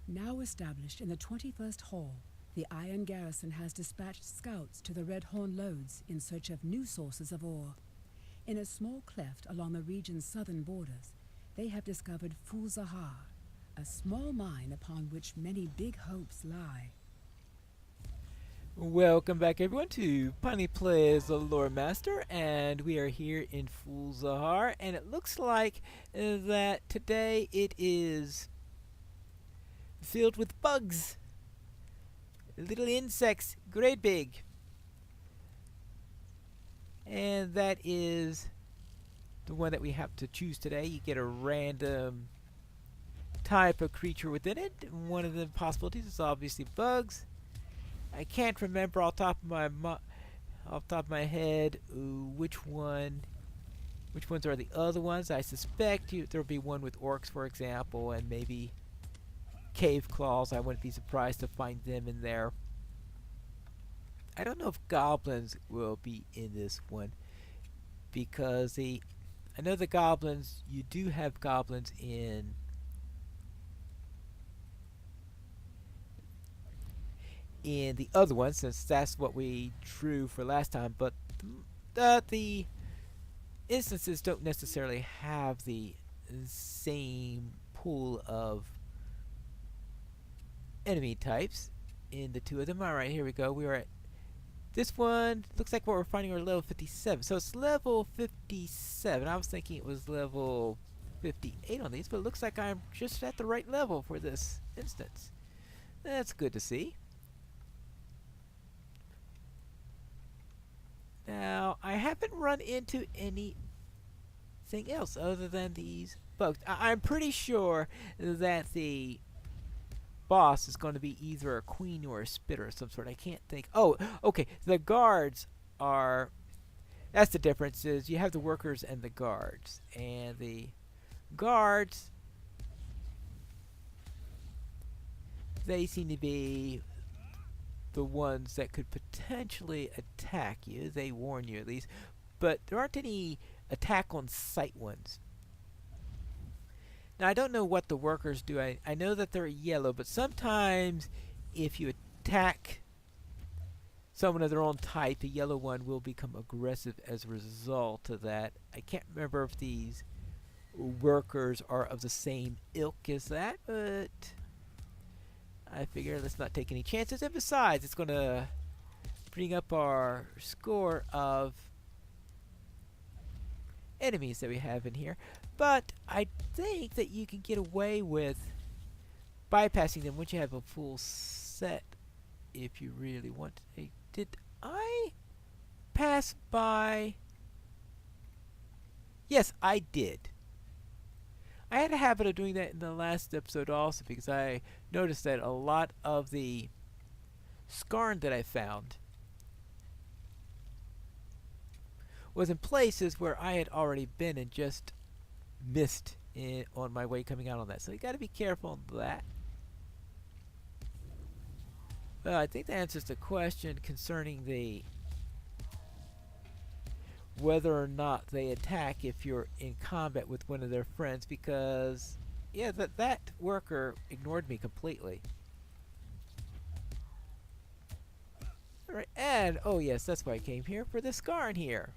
Now established in the 21st Hall, the Iron Garrison has dispatched scouts to the Redhorn Lodes in search of new sources of ore. In a small cleft along the region's southern borders, they have discovered Ful-Zahar, a small mine upon which many big hopes lie. Welcome back everyone to Piney Plays the Lore Master, and we are here in Ful-Zahar, and it looks like that today it is filled with bugs. Little insects, great big. And that is the one that we have to choose today. You get a random type of creature within it. One of the possibilities is obviously bugs. I can't remember off the top of my head which ones are the other ones. I suspect there'll be one with orcs, for example, and maybe cave claws. I wouldn't be surprised to find them in there. I don't know if goblins will be in this one because I know the goblins. You do have goblins in the other one, since that's what we drew for last time, but the instances don't necessarily have the same pool of enemy types in the two of them. Alright, here we go. We are at this one. Looks like what we're finding are level 57. So it's level 57. I was thinking it was level 58 on these, but it looks like I'm just at the right level for this instance. That's good to see. Now, I haven't run into anything else other than these bugs. I'm pretty sure that the boss is going to be either a queen or a spitter of some sort. I can't think. Oh, okay. The guards are... That's the difference, is you have the workers and the guards. And the guards, they seem to be the ones that could potentially attack you. They warn you at least. But there aren't any attack on sight ones. Now I don't know what the workers do. I know that they're yellow, but sometimes if you attack someone of their own type, the yellow one will become aggressive as a result of that. I can't remember if these workers are of the same ilk as that, but I figure let's not take any chances. And besides, it's going to bring up our score of enemies that we have in here. But I think that you can get away with bypassing them once you have a full set, if you really want to. Did I pass by? Yes, I did. I had a habit of doing that in the last episode also, because I noticed that a lot of the scarn that I found was in places where I had already been and just missed on my way coming out on that. So you got to be careful on that. Well, I think that answers the question concerning the whether or not they attack if you're in combat with one of their friends, because yeah, that worker ignored me completely. Alright, and oh yes, that's why I came here, for the scarn here.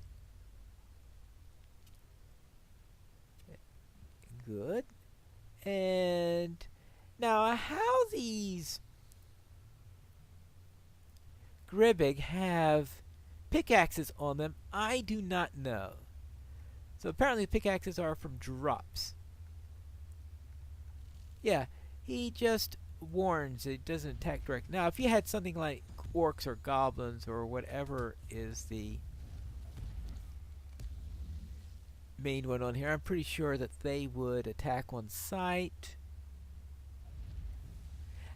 Good. And now how these Gribbig have pickaxes on them, I do not know. So apparently pickaxes are from drops. Yeah, he just warns, it doesn't attack direct. Now if you had something like orcs or goblins or whatever is the main one on here, I'm pretty sure that they would attack on sight.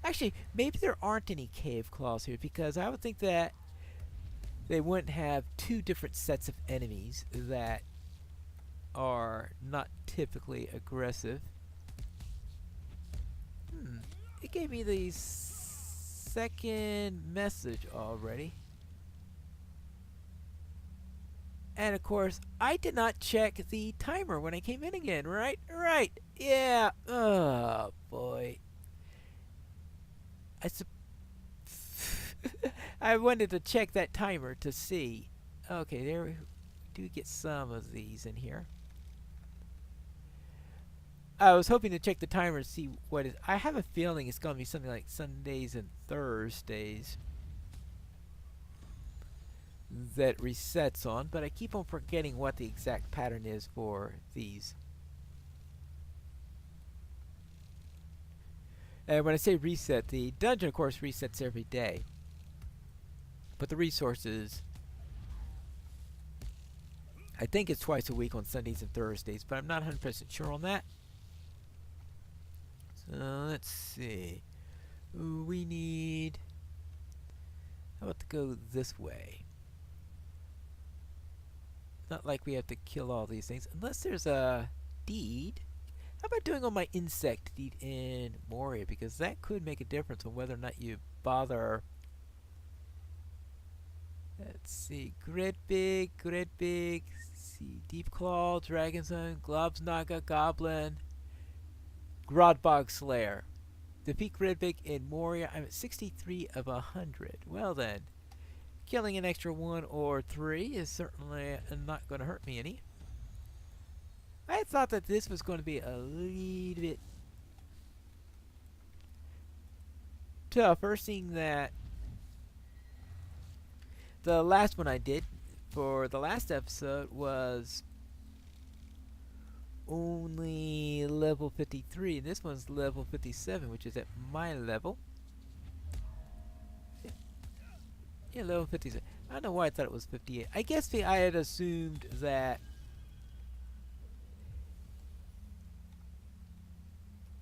Actually, maybe there aren't any cave claws here, because I would think that they wouldn't have two different sets of enemies that are not typically aggressive. It gave me the second message already. And of course, I did not check the timer when I came in again, right? Right. Yeah. Oh, boy. I I wanted to check that timer to see. Okay, there we do get some of these in here. I was hoping to check the timer to see what is. I have a feeling it's going to be something like Sundays and Thursdays that resets on, but I keep on forgetting what the exact pattern is for these. And when I say reset, the dungeon, of course, resets every day. But the resources, I think it's twice a week on Sundays and Thursdays, but I'm not 100% sure on that. So let's see. Ooh, we need. How about to go this way? Not like we have to kill all these things, unless there's a deed. How about doing on my insect deed in Moria? Because that could make a difference on whether or not you bother. Let's see. Gridbig. See. Deep Claw, Dragonson, Globsnaga, Goblin, Grodbog Slayer. Defeat Gridbig in Moria. I'm at 63 of 100. Well then. Killing an extra 1 or 3 is certainly not going to hurt me any. I thought that this was going to be a little bit tougher, seeing that the last one I did for the last episode was only level 53, and this one's level 57, which is at my level. Yeah, level 57. I don't know why I thought it was 58. I guess I had assumed that.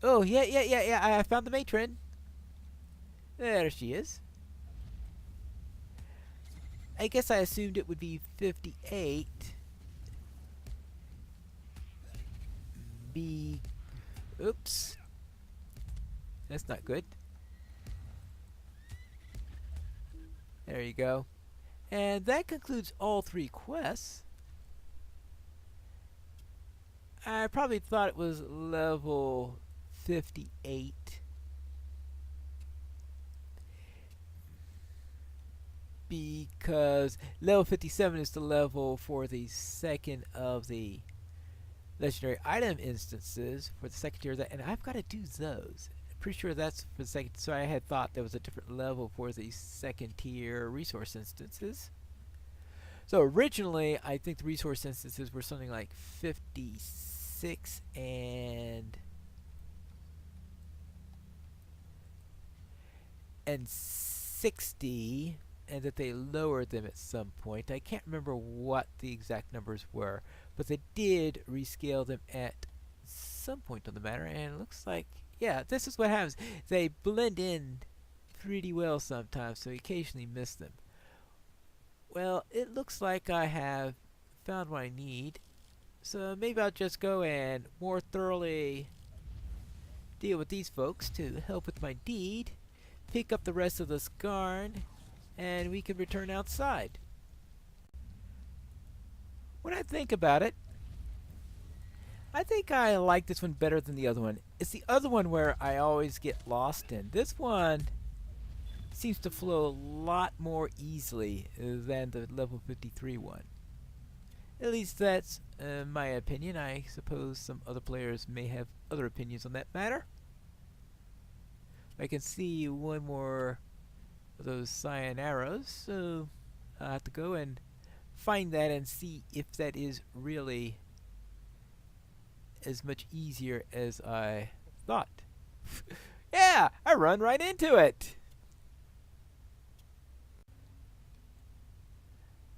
Oh, yeah. I found the matron. There she is. I guess I assumed it would be 58. Oops. That's not good. There you go. And that concludes all 3 quests. I probably thought it was level 58. Because level 57 is the level for the second of the legendary item instances for the second tier of that, and I've got to do those. I'm pretty sure that's for the second, so I had thought there was a different level for the second tier resource instances. So originally, I think the resource instances were something like 56 and 60, and that they lowered them at some point. I can't remember what the exact numbers were, but they did rescale them at some point on the matter, and it looks like, yeah, this is what happens. They blend in pretty well sometimes, so you occasionally miss them. Well, it looks like I have found what I need, so maybe I'll just go and more thoroughly deal with these folks to help with my deed, pick up the rest of the Skarn, and we can return outside. When I think about it, I think I like this one better than the other one. It's the other one where I always get lost in. This one seems to flow a lot more easily than the level 53 one. At least that's my opinion. I suppose some other players may have other opinions on that matter. I can see one more of those cyan arrows, so I'll have to go and find that and see if that is really as much easier as I thought. Yeah, I run right into it.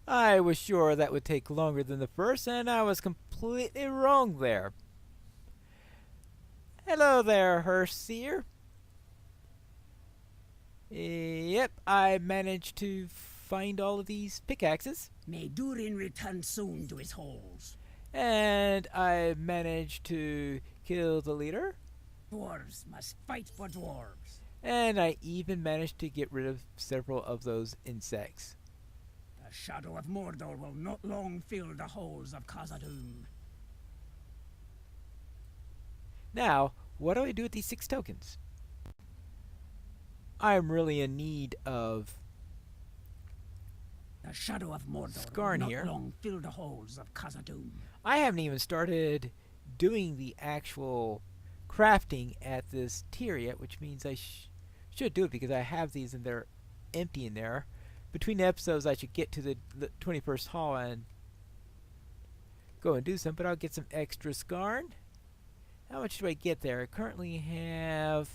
I was sure that would take longer than the first, and I was completely wrong there. Hello there, Herseer. Yep, I managed to find all of these pickaxes. May Durin return soon to his halls. And I managed to kill the leader. Dwarves must fight for dwarves. And I even managed to get rid of several of those insects. The shadow of Mordor will not long fill the halls of Khazad-dûm. Now, what do I do with these 6 tokens? I'm really in need of The shadow of Mordor Skarn will not here. long fill the halls of Khazad-dûm. I haven't even started doing the actual crafting at this tier yet, which means I should do it because I have these and they're empty in there. Between episodes, I should get to the 21st hall and go and do some, but I'll get some extra Skarn. How much do I get there? I currently have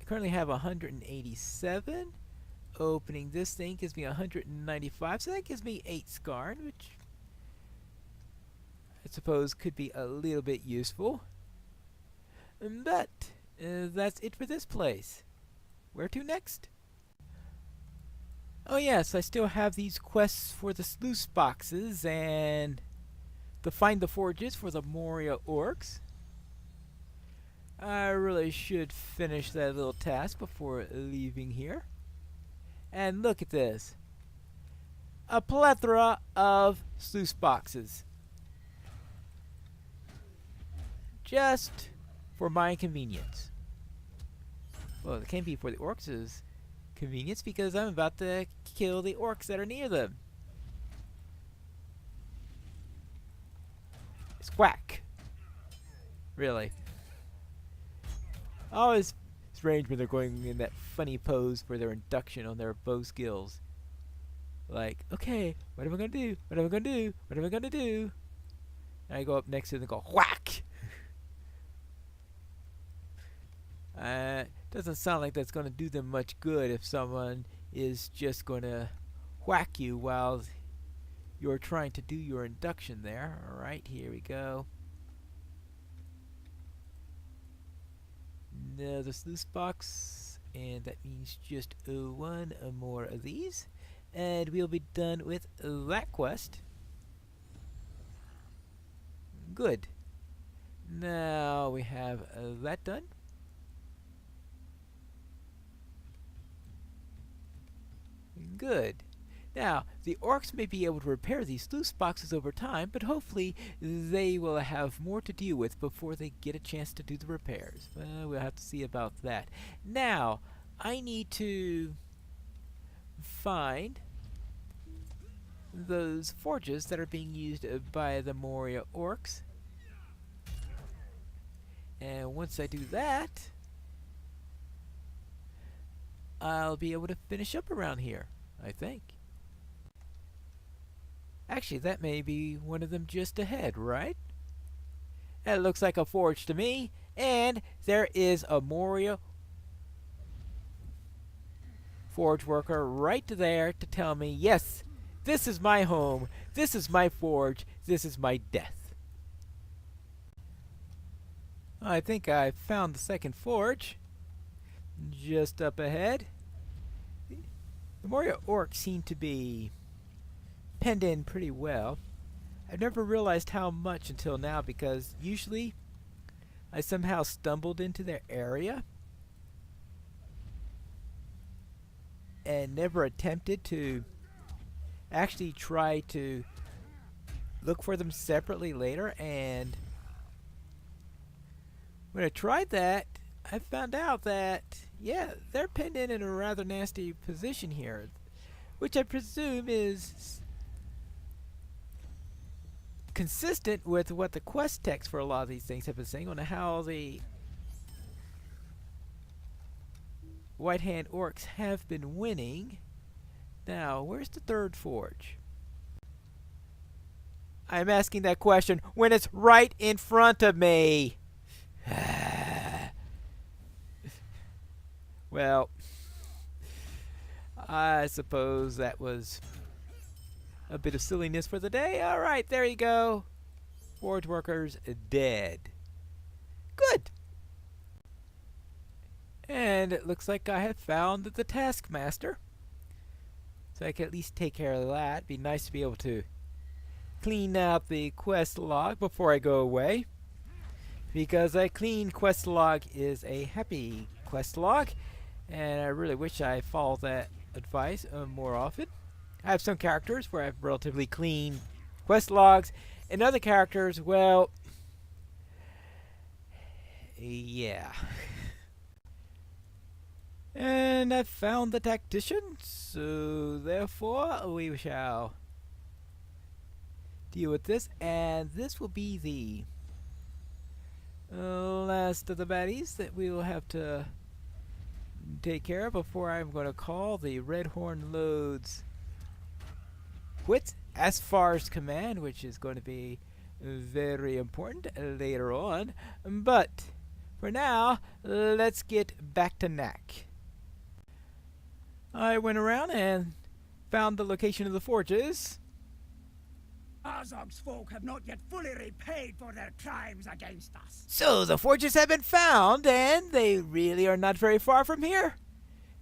187. Opening this thing gives me 195, so that gives me 8 Skarn, which I suppose could be a little bit useful. But that's it for this place. Where to next? Oh yes, I still have these quests for the sluice boxes and to find the forges for the Moria orcs. I really should finish that little task before leaving here. And look at this. A plethora of sluice boxes. Just for my convenience. Well, it can't be for the orcs' convenience because I'm about to kill the orcs that are near them. Squack. Really. Always strange when they're going in that funny pose for their induction on their bow skills. Like, okay, what am I gonna do? What am I gonna do? What am I gonna do? And I go up next to them and go whack. Doesn't sound like that's gonna do them much good if someone is just gonna whack you while you're trying to do your induction there. Alright, here we go. Another sluice box, and that means just one more of these, and we'll be done with that quest. Good. Now we have that done. Good. Now, the orcs may be able to repair these sluice boxes over time, but hopefully they will have more to deal with before they get a chance to do the repairs. We'll have to see about that. Now, I need to find those forges that are being used by the Moria orcs. And once I do that, I'll be able to finish up around here, I think. Actually, that may be one of them just ahead, right? That looks like a forge to me. And there is a Moria forge worker right there to tell me, yes, this is my home, this is my forge, this is my death. I think I found the second forge. Just up ahead. The Moria orcs seem to be penned in pretty well. I've never realized how much until now because usually I somehow stumbled into their area and never attempted to actually try to look for them separately later, and when I tried that I found out that yeah, they're pinned in a rather nasty position here, which I presume is consistent with what the quest text for a lot of these things have been saying on how the White Hand orcs have been winning. Now, where's the third forge? I'm asking that question when it's right in front of me. Well, I suppose that was a bit of silliness for the day. Alright, there you go. Forge workers dead. Good. And it looks like I have found the taskmaster. So I can at least take care of that. Be nice to be able to clean out the quest log before I go away. Because a clean quest log is a happy quest log. And I really wish I followed that advice more often. I have some characters where I have relatively clean quest logs, and other characters, well, Yeah. And I found the tactician, so therefore we shall deal with this, and this will be the last of the baddies that we will have to take care of before I'm going to call the Redhorn Lodes quits as far as command, which is going to be very important later on. But for now, let's get back to Knack. I went around and found the location of the forges. Azog's folk have not yet fully repaid for their crimes against us. So the forges have been found, and they really are not very far from here?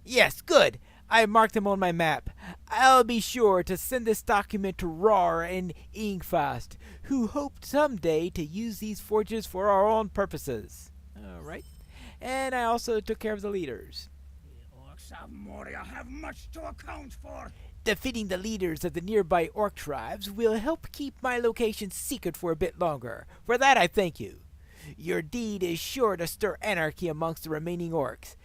Yes, good. I marked them on my map. I'll be sure to send this document to Rar and Ingfast, who hope someday to use these forges for our own purposes. All right. And I also took care of the leaders. The orcs of Moria have much to account for. Defeating the leaders of the nearby orc tribes will help keep my location secret for a bit longer. For that I thank you. Your deed is sure to stir anarchy amongst the remaining orcs.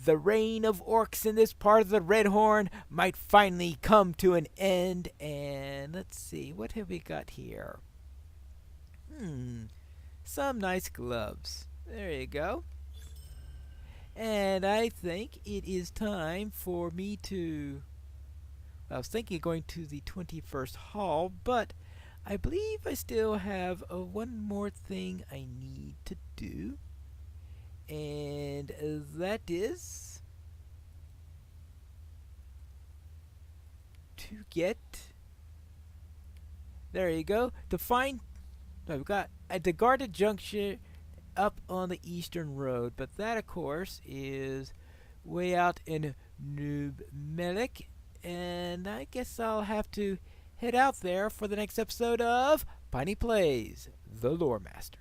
The reign of orcs in this part of the Redhorn might finally come to an end. And let's see, what have we got here? Some nice gloves. There you go. And I think it is time for me to... I was thinking of going to the 21st hall, but I believe I still have one more thing I need to do. And that is to get... There you go. To find... I've got at the guarded junction up on the eastern road, but that, of course, is way out in Noob Melik. And I guess I'll have to head out there for the next episode of Piney Plays, the Lore Master.